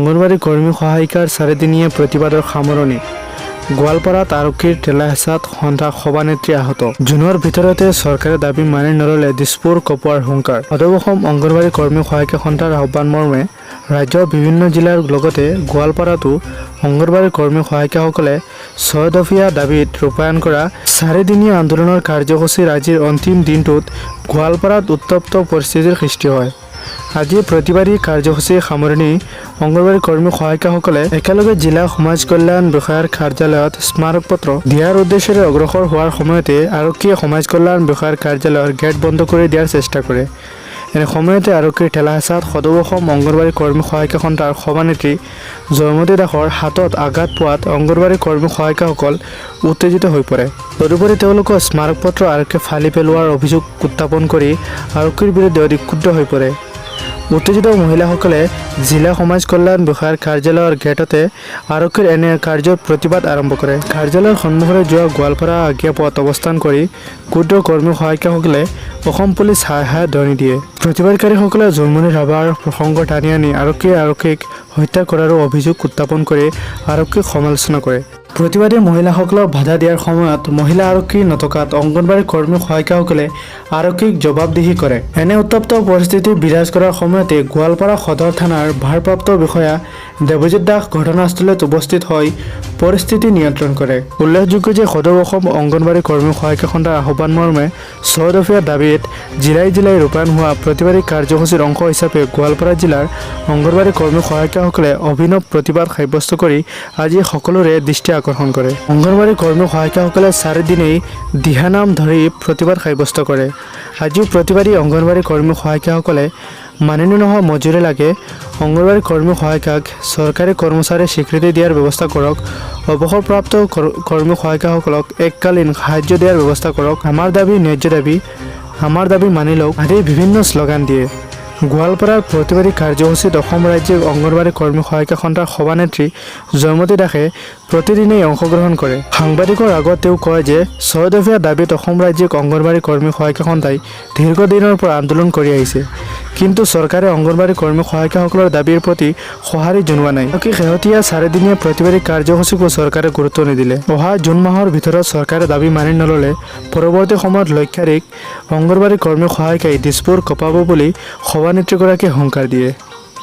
অঙ্গনবাড়ী কৰ্মী সহায়িকাৰ চাৰিদিনীয়া প্ৰতিবাদৰ সামৰণি। গোৱালপাৰাত আৰক্ষীৰ ঠেলা হেঁচাত সভানেত্ৰী আহত। জুনৰ ভিতৰতে চৰকাৰে দাবী মানি নললে দিছপুৰ কপোৱাৰ হুংকাৰ। অদবসম অংগনবাড়ী কৰ্মী সহায়িকা সন্থাৰ আহ্বান মৰ্মে ৰাজ্যৰ বিভিন্ন জিলাৰ লগতে গোৱালপাৰাতো অংগনবাড়ী কৰ্মী সহায়িকাসকলে 6 দফীয়া দাবীত ৰূপায়ণ কৰা চাৰিদিনীয়া আন্দোলনৰ কাৰ্যসূচীৰ আজিৰ অন্তিম দিনটোত গোৱালপাৰাত উত্তপ্ত পৰিস্থিতিৰ সৃষ্টি হয়। আজি প্ৰতিবাদী কাৰ্যসূচীৰ সামৰণি অংগনবাড়ী কৰ্মী সহায়িকাসকলে একেলগে জিলা সমাজ কল্যাণ বিষয়াৰ কাৰ্যালয়ত স্মাৰকপত্ৰ দিয়াৰ উদ্দেশ্যেৰে অগ্ৰসৰ হোৱাৰ সময়তে আৰক্ষীয়ে সমাজ কল্যাণ বিষয়াৰ কাৰ্যালয়ৰ গেট বন্ধ কৰি দিয়াৰ চেষ্টা কৰে। এনে সময়তে আৰক্ষীৰ ঠেলা হেঁচাত সদৌ অংগনবাড়ী কৰ্মী সহায়িকা সন্থাৰ সভানেত্ৰী জয়মতী দাসৰ হাতত আঘাত পোৱাত অংগনবাড়ী কৰ্মী সহায়িকাসকল উত্তেজিত হৈ পৰে। তদুপৰি তেওঁলোকৰ স্মাৰকপত্ৰ আৰক্ষীয়ে ফালি পেলোৱাৰ অভিযোগ উত্থাপন কৰি আৰক্ষীৰ বিৰুদ্ধে অধিক ক্ষুব্ধ হৈ পৰে। উত্তেজিত মহিলাসকলে জিলা সমাজ কল্যাণ বিষয়াৰ কাৰ্যালয়ৰ গেটতে আৰক্ষীৰ এনে কাৰ্যৰ প্ৰতিবাদ আৰম্ভ কৰে। কাৰ্যালয়ৰ সন্মুখৰে যোৱা গোৱালপাৰা আগিয়া পথ অৱস্থান কৰি ক্ষুদ্ৰ কৰ্মী সহায়িকাসকলে অসম পুলিচ হাই হাই ধ্বনি দিয়ে। প্ৰতিবাদকাৰীসকলে জোনমণি ৰাভাৰ প্ৰসংগ টানি আনি আৰক্ষীক হত্যা কৰাৰো অভিযোগ উত্থাপন কৰি আৰক্ষীক সমালোচনা কৰে। প্ৰতিবাদী মহিলাসকলক বাধা দিয়াৰ সময়ত মহিলা আৰক্ষী নথকাত অংগনবাড়ী কৰ্মী সহায়িকাসকলে আৰক্ষীক জবাবদিহি কৰে। এনে উত্তপ্ত পৰিস্থিতি বিৰাজ কৰাৰ সময়তে গোৱালপাৰা সদৰ থানাৰ ভাৰপ্ৰাপ্ত বিষয়া দেৱজিৎ দাস ঘটনাস্থলীত উপস্থিত হৈ পৰিস্থিতি নিয়ন্ত্ৰণ কৰে। উল্লেখযোগ্য যে সদৌ অসম অংগনবাড়ী কৰ্মী সহায়িকা সন্থাৰ আহ্বান মৰ্মে 6 দফীয়া দাবীত জিলাই জিলাই ৰূপায়ণ হোৱা প্ৰতিবাদী কাৰ্যসূচীৰ অংশ হিচাপে গোৱালপাৰা জিলাৰ অংগনবাড়ী কৰ্মী সহায়িকাসকলে অভিনৱ প্ৰতিবাদ সাব্যস্ত কৰি আজি সকলোৰে দৃষ্টি আকৰ্ষণ কৰে। অংগনবাড়ী কৰ্মী সহায়িকাসকলে 4 দিনেই দিহানাম ধৰি প্ৰতিবাদ সাব্যস্ত কৰে। আজিও প্ৰতিবাদী অংগনবাড়ী কৰ্মী সহায়িকাসকলে মানি নোহোৱা মজুৰি লাগে, অংগনবাড়ী কৰ্মী সহায়িকাক চৰকাৰী কৰ্মচাৰীৰ স্বীকৃতি দিয়াৰ ব্যৱস্থা কৰক, অৱসৰপ্ৰাপ্ত কৰ্মী সহায়িকাসকলক এককালীন সাহায্য দিয়াৰ ব্যৱস্থা কৰক, আমাৰ দাবী ন্যায্য দাবী, আমাৰ দাবী মানি লওক আদি বিভিন্ন শ্লোগান দিয়ে। গোৱালপাৰাৰ প্ৰতিবাদী কাৰ্যসূচীত অসম ৰাজ্যিক অংগনবাড়ী কৰ্মী সহায়িকা সন্থাৰ সভানেত্ৰী জয়মতী দাসে প্ৰতিদিনেই অংশগ্ৰহণ কৰে। সাংবাদিকৰ আগত তেওঁ কয় যে 6 দফীয়া দাবীত অসম ৰাজ্যিক অংগনবাড়ী কৰ্মী সহায়িকা সন্থাই দীৰ্ঘদিনৰ পৰা আন্দোলন কৰি আহিছে, কিন্তু চৰকাৰে অংগনবাড়ী কৰ্মী সহায়িকাসকলৰ দাবীৰ প্ৰতি সঁহাৰি জনোৱা নাই। শেহতীয়া 4 দিনীয়া প্ৰতিবাদী কাৰ্যসূচীকো চৰকাৰে গুৰুত্ব নিদিলে। অহা জুন মাহৰ ভিতৰত চৰকাৰে দাবী মানি নললে পৰৱৰ্তী সময়ত লক্ষাধিক অংগনবাড়ী কৰ্মী সহায়িকাই দিছপুৰ কঁপাব বুলি সভানেত্ৰীগৰাকীয়ে হুংকাৰ দিয়ে।